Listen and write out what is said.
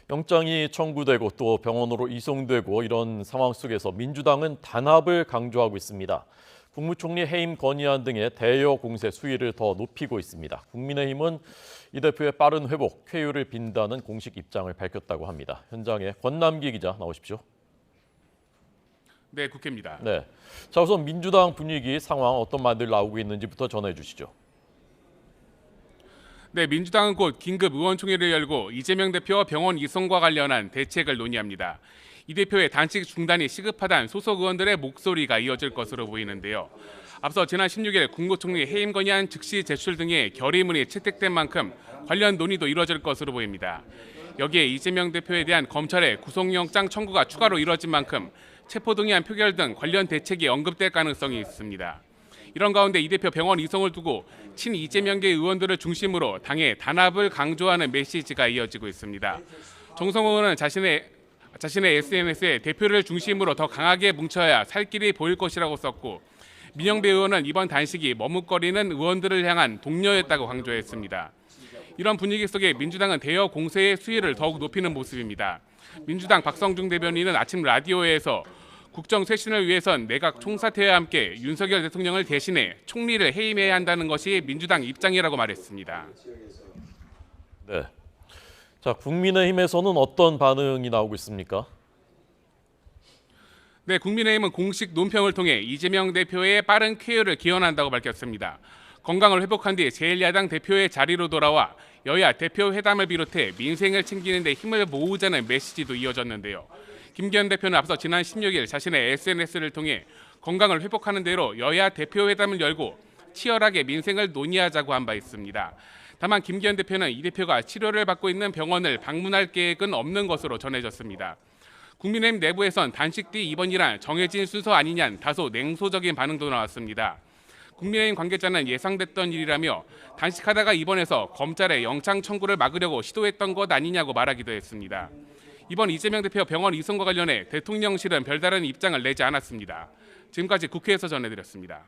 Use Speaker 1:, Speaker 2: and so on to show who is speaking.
Speaker 1: 영장이 청구되고 또 병원으로 이송되고 이런 상황 속에서 민주당은 단합을 강조하고 있습니다. 국무총리 해임 건의안 등의 대여 공세 수위를 더 높이고 있습니다. 국민의힘은 이 대표의 빠른 회복, 쾌유를 빈다는 공식 입장을 밝혔다고 합니다. 현장에 권남기 기자 나오십시오.
Speaker 2: 네, 국회입니다.
Speaker 1: 네, 자 우선 민주당 분위기 상황 어떤 말들 나오고 있는지부터 전해 주시죠.
Speaker 2: 네, 민주당은 곧 긴급 의원총회를 열고 이재명 대표와 병원 이송과 관련한 대책을 논의합니다. 이 대표의 단식 중단이 시급하다는 소속 의원들의 목소리가 이어질 것으로 보이는데요. 앞서 지난 16일 국무총리 해임 건의안 즉시 제출 등의 결의문이 채택된 만큼 관련 논의도 이뤄질 것으로 보입니다. 여기에 이재명 대표에 대한 검찰의 구속영장 청구가 추가로 이뤄진 만큼 체포동의안 표결 등 관련 대책이 언급될 가능성이 있습니다. 이런 가운데 이 대표 병원 이송을 두고 친 이재명계 의원들을 중심으로 당의 단합을 강조하는 메시지가 이어지고 있습니다. 정성호 의원은 자신의 SNS에 대표를 중심으로 더 강하게 뭉쳐야 살 길이 보일 것이라고 썼고, 민영배 의원은 이번 단식이 머뭇거리는 의원들을 향한 독려였다고 강조했습니다. 이런 분위기 속에 민주당은 대여 공세의 수위를 더욱 높이는 모습입니다. 민주당 박성중 대변인은 아침 라디오에서 국정 쇄신을 위해선 내각 총사퇴와 함께 윤석열 대통령을 대신해 총리를 해임해야 한다는 것이 민주당 입장이라고 말했습니다.
Speaker 1: 네, 자 국민의힘에서는 어떤 반응이 나오고 있습니까?
Speaker 2: 네, 국민의힘은 공식 논평을 통해 이재명 대표의 빠른 쾌유를 기원한다고 밝혔습니다. 건강을 회복한 뒤 제1야당 대표의 자리로 돌아와 여야 대표 회담을 비롯해 민생을 챙기는 데 힘을 모으자는 메시지도 이어졌는데요. 김기현 대표는 앞서 지난 16일 자신의 SNS를 통해 건강을 회복하는 대로 여야 대표 회담을 열고 치열하게 민생을 논의하자고 한 바 있습니다. 다만 김기현 대표는 이 대표가 치료를 받고 있는 병원을 방문할 계획은 없는 것으로 전해졌습니다. 국민의힘 내부에선 단식 뒤 입원이란 정해진 순서 아니냐는 다소 냉소적인 반응도 나왔습니다. 국민의힘 관계자는 예상됐던 일이라며 단식하다가 입원해서 검찰의 영장 청구를 막으려고 시도했던 것 아니냐고 말하기도 했습니다. 이번 이재명 대표 병원 이송과 관련해 대통령실은 별다른 입장을 내지 않았습니다. 지금까지 국회에서 전해드렸습니다.